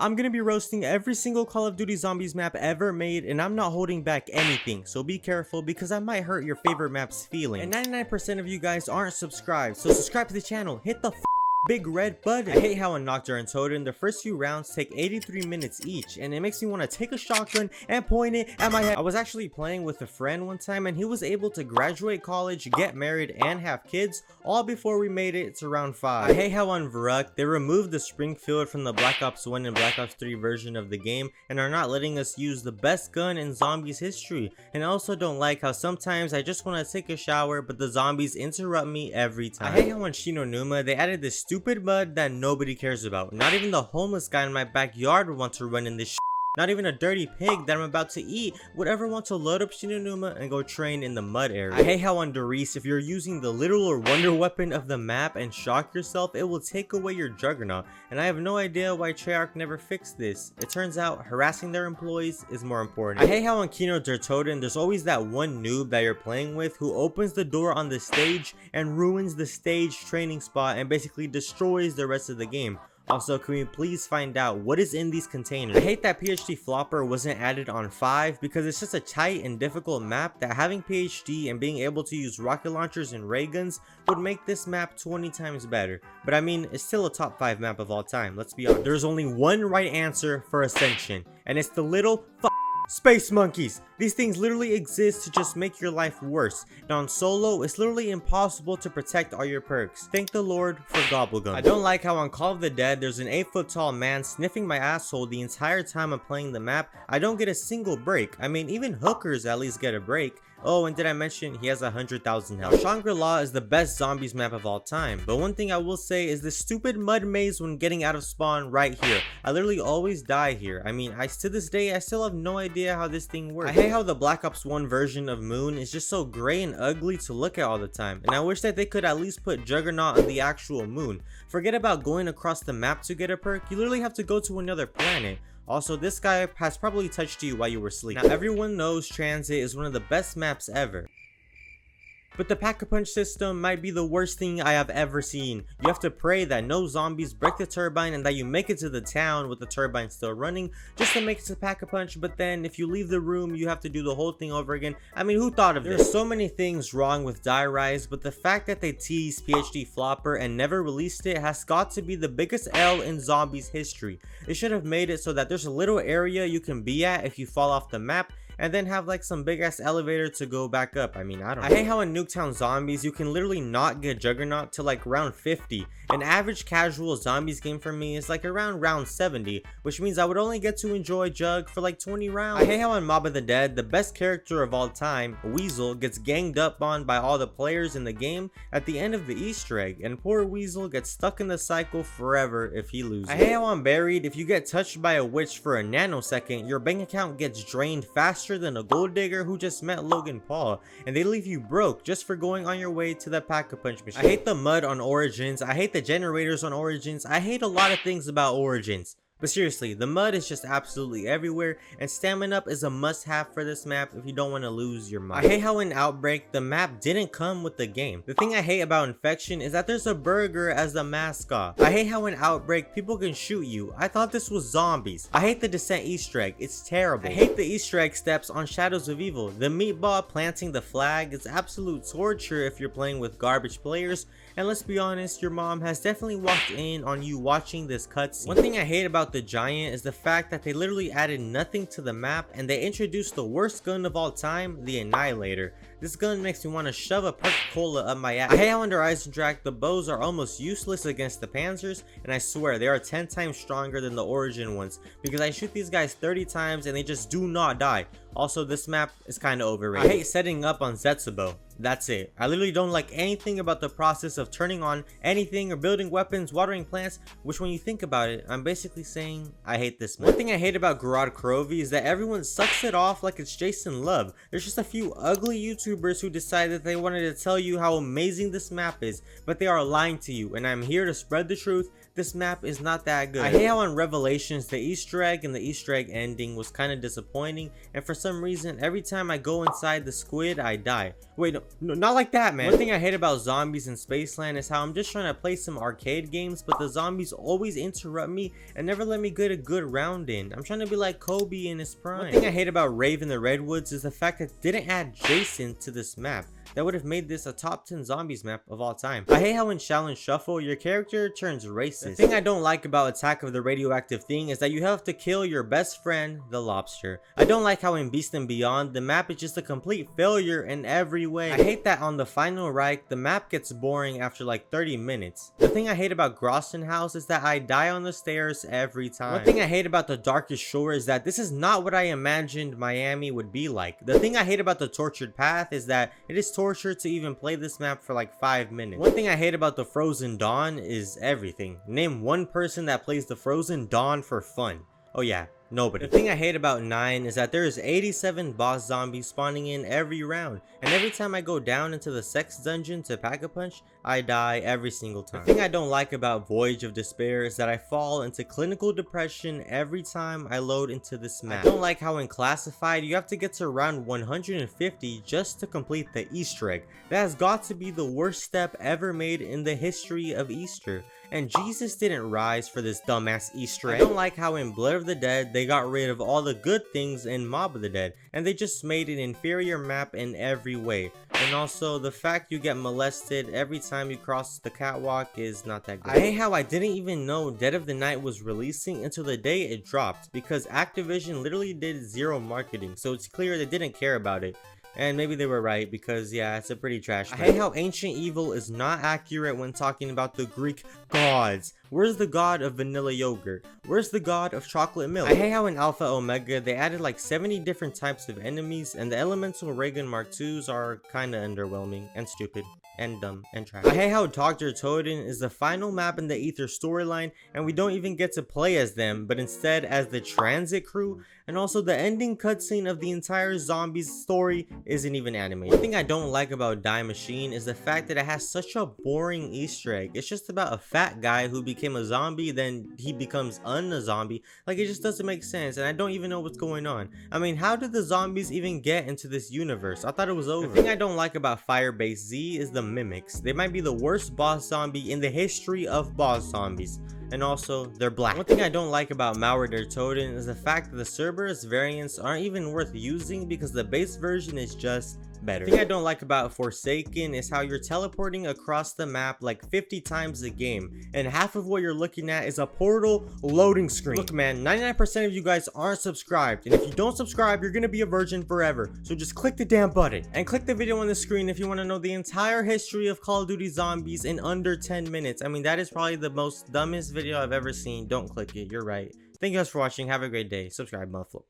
I'm gonna be roasting every single Call of Duty Zombies map ever made, and I'm not holding back anything, so be careful because I might hurt your favorite map's feeling. And 99% of you guys aren't subscribed, so subscribe to the channel, hit the big red button. I hate how in Nocturne and Totem, the first few rounds take 83 minutes each, and it makes me want to take a shotgun and point it at my head. I was actually playing with a friend one time, and he was able to graduate college, get married, and have kids, all before we made it to round 5. I hate how on Varuk, they removed the Springfield from the Black Ops 1 and Black Ops 3 version of the game, and are not letting us use the best gun in zombies history. And I also don't like how sometimes I just want to take a shower, but the zombies interrupt me every time. I hate how on Shinonuma, they added this stupid mud that nobody cares about. Not even the homeless guy in my backyard would want to run in this shit. Not even a dirty pig that I'm about to eat would ever want to load up Shinonuma and go train in the mud area. I hate how on Doris, if you're using the literal or wonder weapon of the map and shock yourself, it will take away your Juggernaut. And I have no idea why Treyarch never fixed this. It turns out harassing their employees is more important. I hate how on Kino der Toten, there's always that one noob that you're playing with who opens the door on the stage and ruins the stage training spot and basically destroys the rest of the game. Also, can we please find out what is in these containers? I hate that PhD Flopper wasn't added on 5 because it's just a tight and difficult map that having PhD and being able to use rocket launchers and ray guns would make this map 20 times better. But I mean, it's still a top 5 map of all time, let's be honest. There's only one right answer for Ascension, and it's the little space monkeys. These things literally exist to just make your life worse. Now on solo, it's literally impossible to protect all your perks. Thank the Lord for Gobblegum. I don't like how on Call of the Dead, there's an 8-foot tall man sniffing my asshole the entire time I'm playing the map. I don't get a single break. I mean, even hookers at least get a break. Oh, and did I mention he has 100,000 health? Shangri-La is the best zombies map of all time, but one thing I will say is the stupid mud maze when getting out of spawn right here. I literally always die here. I mean, to this day, I still have no idea how this thing works. I hate how the Black Ops 1 version of Moon is just so gray and ugly to look at all the time, and I wish that they could at least put Juggernaut on the actual moon. Forget about going across the map to get a perk, you literally have to go to another planet. Also, this guy has probably touched you while you were sleeping. Now, everyone knows Transit is one of the best maps ever. But the Pack-a-Punch system might be the worst thing I have ever seen. You have to pray that no zombies break the turbine and that you make it to the town with the turbine still running just to make it to Pack-a-Punch, but then if you leave the room, you have to do the whole thing over again. I mean, who thought of this? There's so many things wrong with Die Rise, but the fact that they teased PhD Flopper and never released it has got to be the biggest L in zombies history. They should have made it so that there's a little area you can be at if you fall off the map, and then have like some big ass elevator to go back up. I mean, I don't know. I hate how in Nuketown Zombies you can literally not get Juggernaut till like round 50. An average casual zombies game for me is like around round 70, which means I would only get to enjoy Jug for like 20 rounds. I hate how in Mob of the Dead, the best character of all time, Weasel, gets ganged up on by all the players in the game at the end of the Easter egg, and poor Weasel gets stuck in the cycle forever if he loses. I hate how on Buried, if you get touched by a witch for a nanosecond, your bank account gets drained faster than a gold digger who just met Logan Paul, and they leave you broke just for going on your way to the Pack-a-Punch machine. I hate the mud on Origins, I hate the generators on Origins, I hate a lot of things about Origins. But seriously, the mud is just absolutely everywhere, and Stamina Up is a must-have for this map if you don't want to lose your mind. I hate how in Outbreak, the map didn't come with the game. The thing I hate about Infection is that there's a burger as the mascot. I hate how in Outbreak, people can shoot you. I thought this was zombies. I hate the Descent Easter egg, it's terrible. I hate the Easter egg steps on Shadows of Evil. The meatball planting the flag is absolute torture if you're playing with garbage players, and let's be honest, your mom has definitely walked in on you watching this cutscene. One thing I hate about the Giant is the fact that they literally added nothing to the map and they introduced the worst gun of all time, the Annihilator. This gun makes me want to shove a Perk Cola up my ass. I hate how under Eisendrache the bows are almost useless against the Panzers, and I swear they are 10 times stronger than the Origin ones because I shoot these guys 30 times and they just do not die. Also, this map is kind of overrated. I hate setting up on Zetsubo. That's it. I literally don't like anything about the process of turning on anything or building weapons, watering plants, which when you think about it, I'm basically saying I hate this map. One thing I hate about Garad Krovi is that everyone sucks it off like it's Jason Love. There's just a few ugly YouTubers YouTubers who decide that they wanted to tell you how amazing this map is, but they are lying to you, and I'm here to spread the truth. This map is not that good. I hate how on Revelations the Easter egg and the Easter egg ending was kind of disappointing, and for some reason every time I go inside the squid I die. Wait, no, not like that, man. One thing I hate about zombies in Spaceland is how I'm just trying to play some arcade games, but the zombies always interrupt me and never let me get a good round in. I'm trying to be like Kobe in his prime. One thing I hate about Rave in the Redwoods is the fact that it didn't add Jason to this map. That would have made this a top 10 zombies map of all time. I hate how in Challenge Shuffle your character turns racist. The thing I don't like about Attack of the Radioactive Thing is that you have to kill your best friend, the lobster. I don't like how in Beast and Beyond the map is just a complete failure in every way. I hate that on the final Reich the map gets boring after like 30 minutes. The thing I hate about Groston House is that I die on the stairs every time. One thing I hate about the Darkest Shore is that this is not what I imagined Miami would be like. The thing I hate about the Tortured Path is that it is torture to even play this map for like 5 minutes. One thing I hate about the Frozen Dawn is everything. Name one person that plays the Frozen Dawn for fun. Oh yeah, nobody. The thing I hate about 9 is that there is 87 boss zombies spawning in every round, and every time I go down into the sex dungeon to pack a punch, I die every single time. The thing I don't like about Voyage of Despair is that I fall into clinical depression every time I load into this map. I don't like how in Classified you have to get to around 150 just to complete the Easter egg. That has got to be the worst step ever made in the history of Easter. And Jesus didn't rise for this dumbass Easter egg. I don't like how in Blood of the Dead they got rid of all the good things in Mob of the Dead, and they just made an inferior map in every way. And also the fact you get molested every time you cross the catwalk is not that good. I hate how I didn't even know Dead of the Night was releasing until the day it dropped, because Activision literally did zero marketing, so it's clear they didn't care about it. And maybe they were right, because yeah, it's a pretty trash map. I hate how Ancient Evil is not accurate when talking about the Greek gods. Where's the god of vanilla yogurt? Where's the god of chocolate milk? I hate how in Alpha Omega they added like 70 different types of enemies, and the Elemental Reagan Mark IIs are kinda underwhelming and stupid and dumb and trash. I hate how Dr. Toden is the final map in the Ether storyline, and we don't even get to play as them, but instead as the transit crew. And also the ending cutscene of the entire zombies story isn't even animated. One thing I don't like about Die Machine is the fact that it has such a boring Easter egg. It's just about a fat guy who became a zombie, then he becomes a zombie. Like, it just doesn't make sense, and I don't even know what's going on. I mean, how did the zombies even get into this universe? I thought it was over. The thing I don't like about Firebase Z is the mimics. They might be the worst boss zombie in the history of boss zombies. And also, they're black. One thing I don't like about Mauer der Toten is the fact that the Cerberus variants aren't even worth using because the base version is just better. The thing I don't like about Forsaken is how you're teleporting across the map like 50 times a game, and half of what you're looking at is a portal loading screen. Look man, 99% of you guys aren't subscribed, and if you don't subscribe, you're gonna be a virgin forever. So just click the damn button and click the video on the screen if you want to know the entire history of Call of Duty Zombies in under 10 minutes. I mean, that is probably the most dumbest video I've ever seen. Don't click it, you're right. Thank you guys for watching. Have a great day. Subscribe, motherfucker.